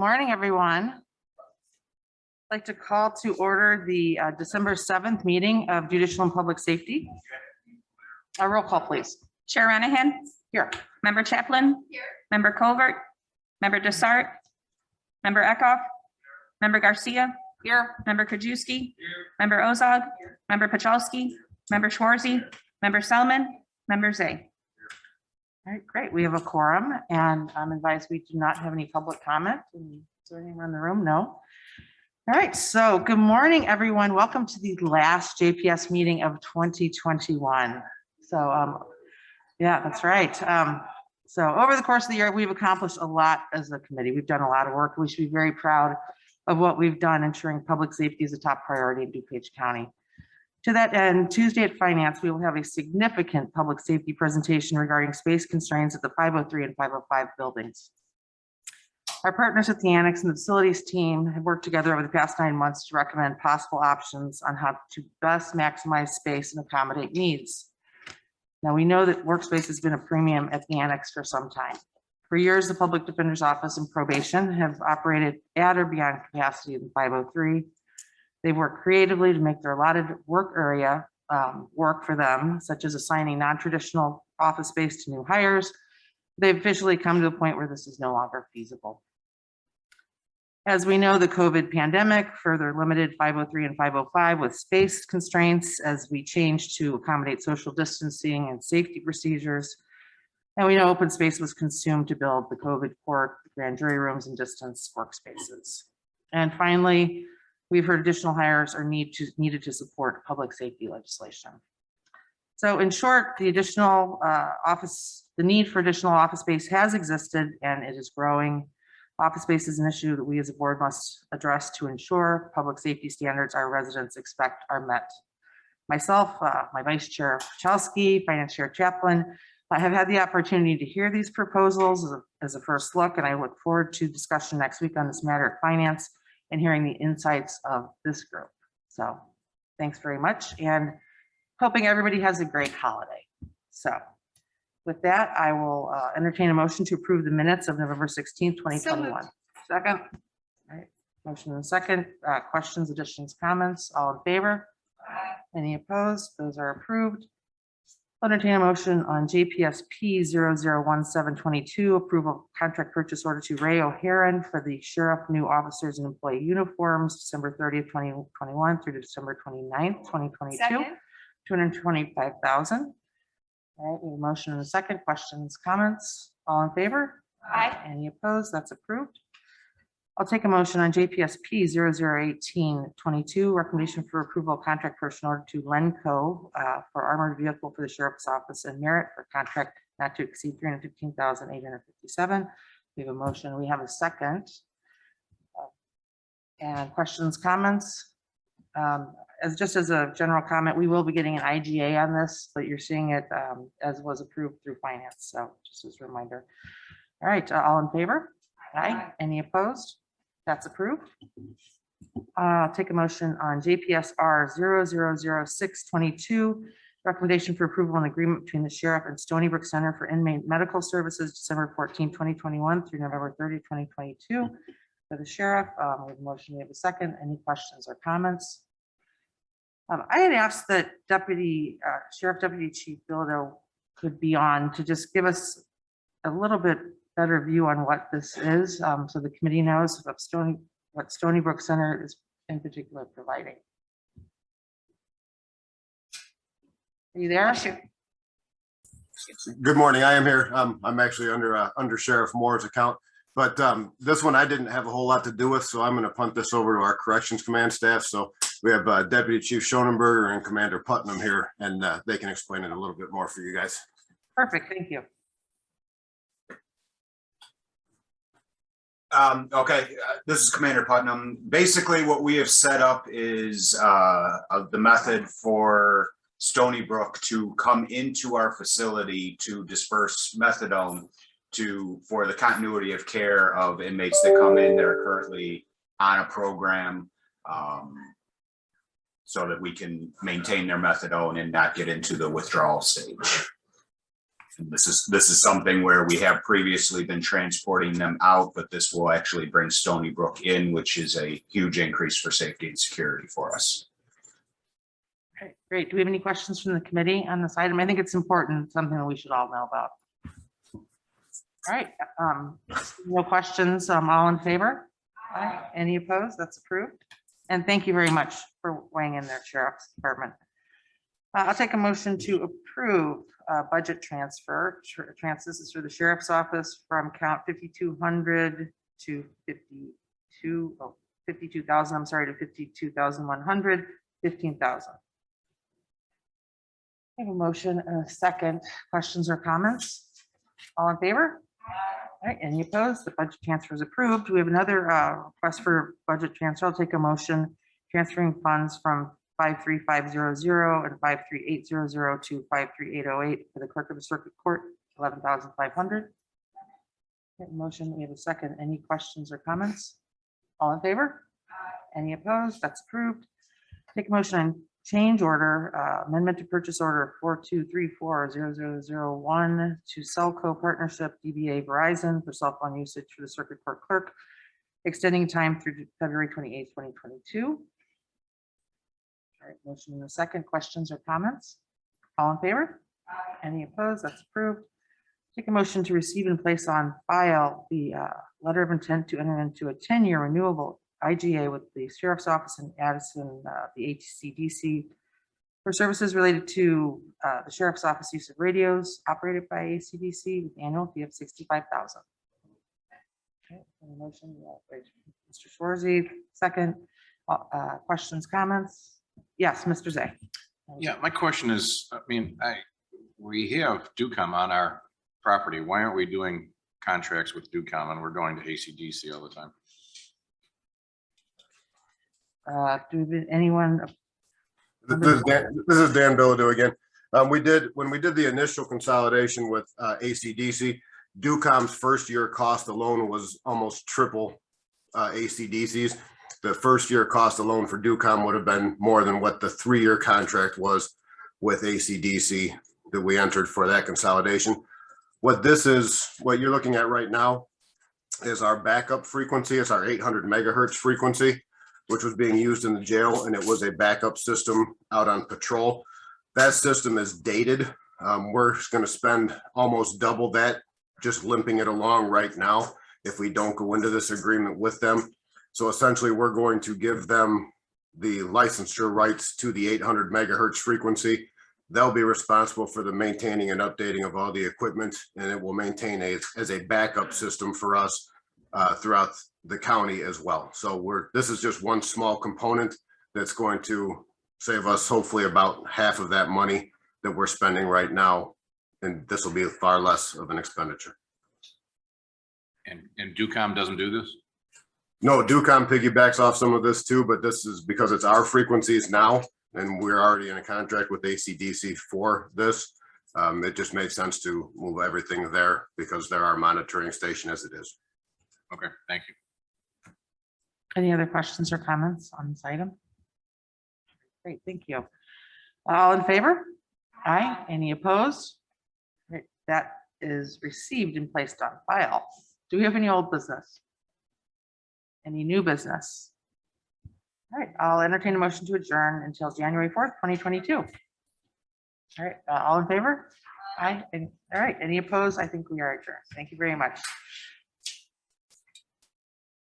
Morning, everyone. I'd like to call to order the December 7th meeting of Judicial and Public Safety. A roll call, please. Chair Renahan. Here. Member Chaplin. Here. Member Colbert. Member Dessart. Member Eckhoff. Member Garcia. Here. Member Krajewski. Member Ozog. Member Pachalski. Member Schwarzy. Member Selman. Member Zay. All right, great. We have a quorum, and I'm advised we do not have any public comment. Is there anyone in the room? No. All right, so good morning, everyone. Welcome to the last JPS meeting of 2021. So, yeah, that's right. So over the course of the year, we've accomplished a lot as a committee. We've done a lot of work. We should be very proud of what we've done, ensuring public safety is a top priority in DuPage County. To that end, Tuesday at Finance, we will have a significant public safety presentation regarding space constraints at the 503 and 505 buildings. Our partners at the Annex and the facilities team have worked together over the past 9 months to recommend possible options on how to best maximize space and accommodate needs. Now, we know that workspace has been a premium at the Annex for some time. For years, the Public Defender's Office and Probation have operated at or beyond capacity in the 503. They've worked creatively to make their allotted work area work for them, such as assigning non-traditional office space to new hires. They've officially come to a point where this is no longer feasible. As we know, the COVID pandemic further limited 503 and 505 with space constraints as we changed to accommodate social distancing and safety procedures. And we know open space was consumed to build the COVID court, grand jury rooms, and distance workspaces. And finally, we've heard additional hires are needed to support public safety legislation. So in short, the need for additional office space has existed and it is growing. Office space is an issue that we as a board must address to ensure public safety standards our residents expect are met. Myself, my Vice Chair Pachalski, Finance Chair Chaplin, I have had the opportunity to hear these proposals as a first look, and I look forward to discussion next week on this matter at Finance and hearing the insights of this group. So thanks very much, and hoping everybody has a great holiday. So with that, I will entertain a motion to approve the minutes of November 16th, 2021. Second. All right, motion and second. Questions, additions, comments, all in favor? Aye. Any opposed? Those are approved. I'll entertain a motion on JPSP 001722, approval of contract purchase order to Ray O'Haron for the sheriff new officers and employee uniforms, December 30th, 2021 through December 29th, 2022, Second. $225,000. All right, we have a motion and a second. Questions, comments, all in favor? Aye. Any opposed? That's approved. I'll take a motion on JPSP 001822, recommendation for approval of contract purchase order to Lenco for armored vehicle for the sheriff's office and merit for contract not to exceed $315,857. We have a motion. We have a second. And questions, comments? Just as a general comment, we will be getting an IGA on this, but you're seeing it as was approved through Finance. So just as a reminder. All right, all in favor? Aye. Any opposed? That's approved. I'll take a motion on JPSR 000622, recommendation for approval and agreement between the sheriff and Stony Brook Center for Inmate Medical Services, December 14, 2021 through November 30, 2022. For the sheriff, we have a motion. We have a second. Any questions or comments? I had asked that Sheriff Deputy Chief Bilodeau could be on to just give us a little bit better view on what this is, so the committee knows what Stony Brook Center is in particular providing. Are you there? Good morning. I am here. I'm actually under Sheriff Moore's account, but this one I didn't have a whole lot to do with, so I'm going to punt this over to our Corrections Command staff. So we have Deputy Chief Schonenberger and Commander Putnam here, and they can explain it a little bit more for you guys. Perfect. Thank you. Okay, this is Commander Putnam. Basically, what we have set up is the method for Stony Brook to come into our facility to disperse methadone for the continuity of care of inmates that come in that are currently on a program, so that we can maintain their methadone and not get into the withdrawal stage. This is something where we have previously been transporting them out, but this will actually bring Stony Brook in, which is a huge increase for safety and security for us. Okay, great. Do we have any questions from the committee on this item? I think it's important, something that we should all know about. All right, no questions, all in favor? Aye. Any opposed? That's approved. And thank you very much for weighing in there, Sheriff's Department. I'll take a motion to approve budget transfer. This is for the Sheriff's Office from count 5,200 to 52,000, I'm sorry, to 52,100, 15,000. I have a motion and a second. Questions or comments? All in favor? All right, any opposed? The budget transfer is approved. We have another request for budget transfer. I'll take a motion transferring funds from 53500 and 53800 to 53808 for the clerk of the circuit court, 11,500. Motion, we have a second. Any questions or comments? All in favor? Any opposed? That's approved. Take a motion on change order, amendment to purchase order 42340001 to Cellco Partnership DBA Verizon for cell phone usage for the circuit court clerk, extending time through February 28th, 2022. All right, motion in a second. Questions or comments? All in favor? Any opposed? That's approved. Take a motion to receive and place on file the letter of intent to enter into a 10-year renewable IGA with the Sheriff's Office in Addison, the ACDC, for services related to the Sheriff's Office use of radios operated by ACDC with annual fee of $65,000. Okay, motion, Mr. Schwarzy, second. Questions, comments? Yes, Mr. Zay. Yeah, my question is, I mean, we have DuCom on our property. Why aren't we doing contracts with DuCom and we're going to ACDC all the time? Anyone? This is Dan Bilodeau again. When we did the initial consolidation with ACDC, DuCom's first year cost alone was almost triple ACDC's. The first year cost alone for DuCom would have been more than what the 3-year contract was with ACDC that we entered for that consolidation. What you're looking at right now is our backup frequency. It's our 800 megahertz frequency, which was being used in the jail, and it was a backup system out on patrol. That system is dated. We're going to spend almost double that just limping it along right now if we don't go into this agreement with them. So essentially, we're going to give them the licensure rights to the 800 megahertz frequency. They'll be responsible for the maintaining and updating of all the equipment, and it will maintain as a backup system for us throughout the county as well. So this is just one small component that's going to save us hopefully about half of that money that we're spending right now, and this will be far less of an expenditure. And DuCom doesn't do this? No, DuCom piggybacks off some of this too, but this is because it's our frequencies now, and we're already in a contract with ACDC for this. It just makes sense to move everything there because they're our monitoring station as it is. Okay, thank you. Any other questions or comments on this item? Great, thank you. All in favor? Aye. Any opposed? Great, that is received and placed on file. Do we have any old business? Any new business? All right, I'll entertain a motion to adjourn until January 4th, 2022. All right, all in favor? Aye. All right, any opposed? I think we are adjourned. Thank you very much.